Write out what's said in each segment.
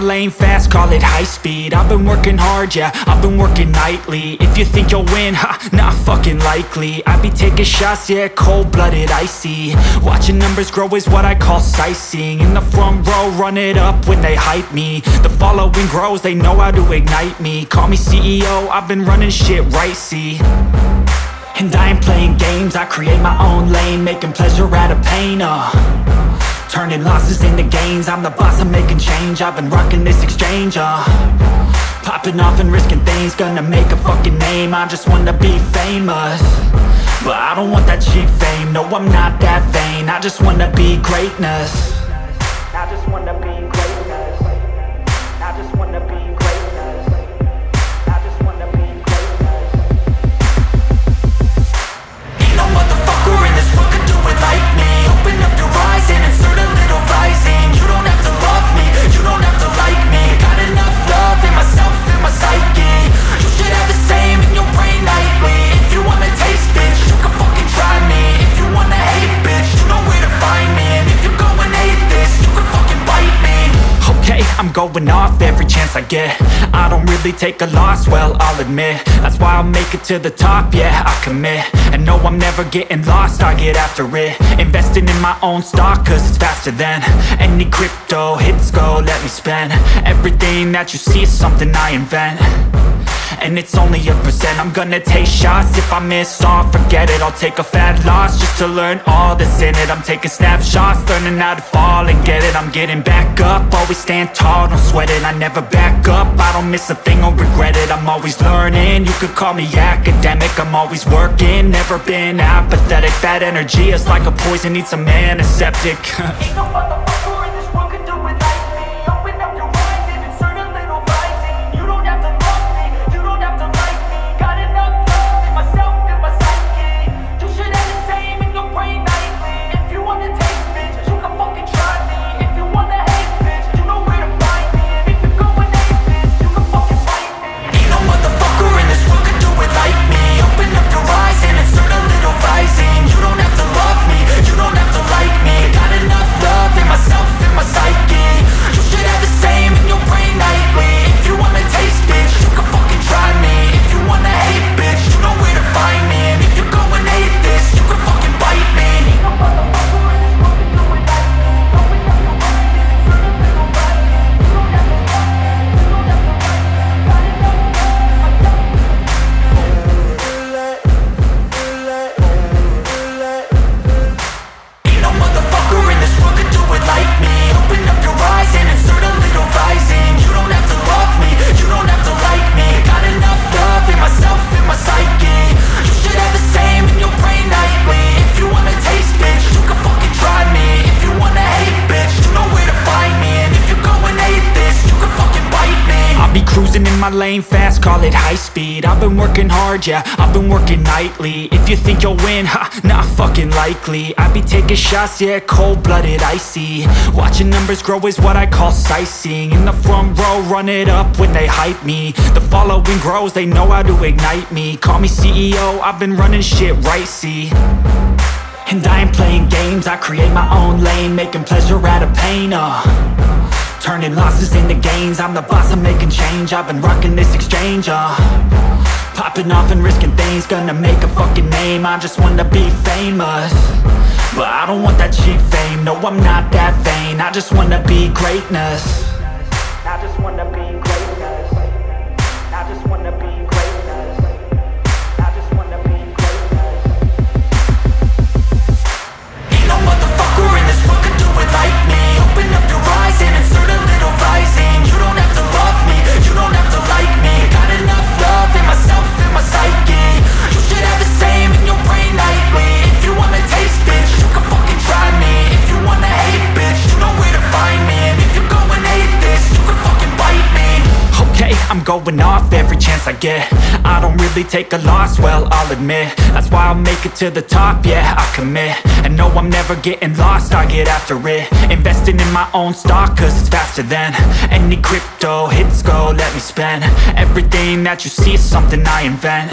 lane fast, call it high speed. I've been working hard, yeah, I've been working nightly. If you think you'll win, ha, not fucking likely. I be taking shots, yeah, cold-blooded, icy. Watching numbers grow is what I call sightseeing. In the front row, run it up when they hype me. The following grows, they know how to ignite me. Call me CEO, I've been running shit right, see. And I ain't playing games, I create my own lane, making pleasure out of pain, turning losses into gains. I'm the boss, I'm making change. I've been rocking this exchange, popping off and risking things. Gonna make a fucking name, I just wanna be famous. But I don't want that cheap fame, no I'm not that vain. I just wanna be greatness. I just wanna be greatness. I just wanna be greatness. I just wanna be greatness. Ain't no motherfucker in this world could do it like me. Open up your eyes and insert a little rising. You don't have to love me, you don't have to like me. Got enough love in myself, in my psyche. You should have the same in your brain nightly. If you wanna taste, bitch, you can fucking try me. If you wanna hate, bitch, you know where to find me. And if you go and hate this, you can fucking bite me. Okay, I'm going off every chance I get. I don't really take a loss, well, I'll admit. That's why I'll make it to the top, yeah, I commit. And no, I'm never getting lost, I get after it. Investing in my own stock, cause it's faster than any crypto hits go, let me spend. Everything that you see is something I invent. And it's only a percent. I'm gonna take shots. If I miss all, forget it. I'll take a fat loss just to learn all that's in it. I'm taking snapshots, learning how to fall and get it. I'm getting back up, always stand tall, don't sweat it. I never back up, I don't miss a thing or regret it. I'm always learning, you could call me academic. I'm always working, never been apathetic. Bad energy is like a poison, needs some antiseptic. Ain't no motherfucker in this world could do it like me. Open up your eyes and insert a little rising. You don't have to love me, you don't have to like me. Got enough love in myself, in my psyche. You should have the same in your brain nightly. If you wanna taste, bitch, you can fucking try me. If you wanna hate, bitch, you know where to find me. And if you go and hate this, you can fucking fight me. Ain't no motherfucker in this world could do it like me. Open up your eyes and insert a little rising. You don't have to love me, you don't have to like me. Got enough love in myself, in my psyche. You should have the same in your brain nightly. If you wanna taste, bitch, you can fucking try me. If you wanna hate, bitch, you know where to find me. And if you go and hate this, you can fucking bite me. Ain't no motherfucker in this world could do it like me. Open up your eyes and insert a little rising. You don't have to love me, you don't have to like me. Got enough love in myself. Ain't no motherfucker in this world could do it like me. Open up your eyes and insert a little rising. You don't have to love me, you don't have to like me. Got enough love in myself, in my psyche. You should have the same in your brain nightly. If you wanna taste, bitch, you can fucking try me. If you wanna hate, bitch, you know where to find me. And if you go and hate this, you can fucking bite me. I'll be cruising in my lane fast, call it high speed. I've been working hard, yeah, I've been working nightly. If you think you'll win, ha, not fucking likely. I be taking shots, yeah, cold-blooded, icy. Watching numbers grow is what I call sightseeing. In the front row, run it up when they hype me. The following grows, they know how to ignite me. Call me CEO, I've been running shit right, see. And I ain't playing games, I create my own lane, making pleasure out of pain, turning losses into gains. I'm the boss, I'm making change. I've been rocking this exchange, popping off and risking things. Gonna make a fucking name, I just wanna be famous. But I don't want that cheap fame, no I'm not that vain. I just wanna be greatness. I just wanna be greatness. I just wanna be greatness. I just wanna be greatness. Ain't no motherfucker in this world could do it like me. Open up your eyes and insert a little rising. You don't have to love me, you don't have to like me. Got enough love in myself, in my psyche. You should have the same in your brain nightly. If you wanna taste, bitch, you can fucking try me. If you wanna hate, bitch, you know where to find me. And if you go and hate this, you can fucking bite me. Okay, I'm going off every chance I get. I don't really take a loss, well, I'll admit. That's why I'll make it to the top, yeah, I commit. And no, I'm never getting lost, I get after it. Investing in my own stock, cause it's faster than any crypto hits go, let me spend. Everything that you see is something I invent.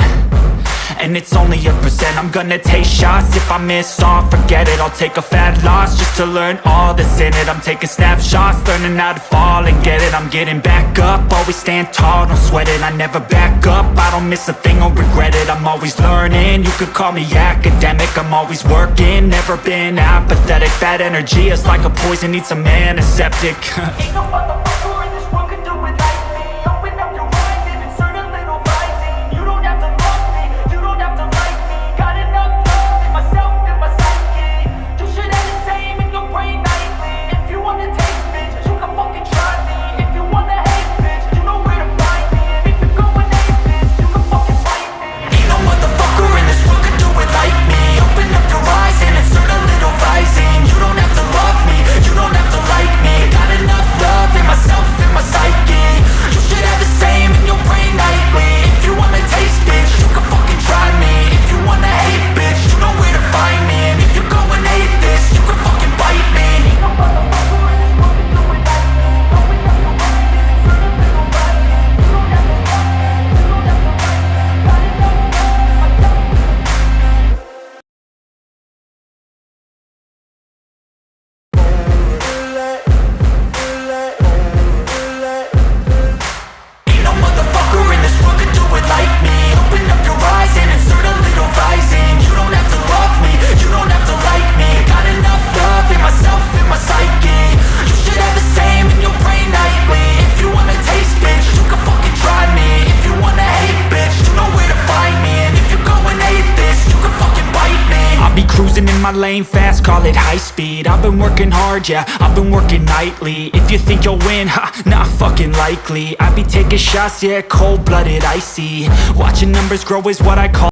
and it's only a percent. I'm gonna take shots, if I miss all, forget it. I'll take a fat loss just to learn all that's in it. I'm taking snapshots, learning how to fall and get it. I'm getting back up, always stand tall, don't sweat it. I never back up, I don't miss a thing or regret it. I'm always learning, you could call me academic. I'm always working, never been apathetic. Bad energy is like a poison, needs some antiseptic. Ain't no motherfucker in this world can do it like me. Open up your eyes and insert a little rising. You don't have to love me, you don't have to like me. Got enough love in myself and my psyche. You should have the same in your brain nightly. If you wanna taste, bitch, you can fucking try me. If you wanna hate, bitch, you know where to find me. And if you're going hate, bitch, you can fucking fight me. Ain't no motherfucker in this world can do it like me. Open up your eyes and insert a little rising. You don't have to love me, you don't have to like me. Got enough love in myself and my psyche. You should have the same in your brain nightly. If you wanna taste, bitch, you can fucking try me. If you wanna hate, bitch, you know where to find me. And if you're going hate this, you can fucking bite me. Ain't no motherfucker in this world can do it like me. Open up your eyes and insert a little rising. You don't have to love me, you don't have to like me. Got enough love in myself and my psyche. Ain't no motherfucker in this world can do it like me. Open up your eyes and insert a little rising. You don't have to love me, you don't have to like me. Got enough love in myself and my psyche. You should have the same in your brain nightly. If you wanna taste, bitch, you can fucking try me. If you wanna hate, bitch, you know where to find me. And if you're going hate this, you can fucking bite me. I'll be cruising in my lane fast, call it high speed. I've been working hard, yeah, I've been working nightly. If you think you'll win, ha, not fucking likely. I be taking shots, yeah, cold-blooded, icy. Watching numbers grow is what I call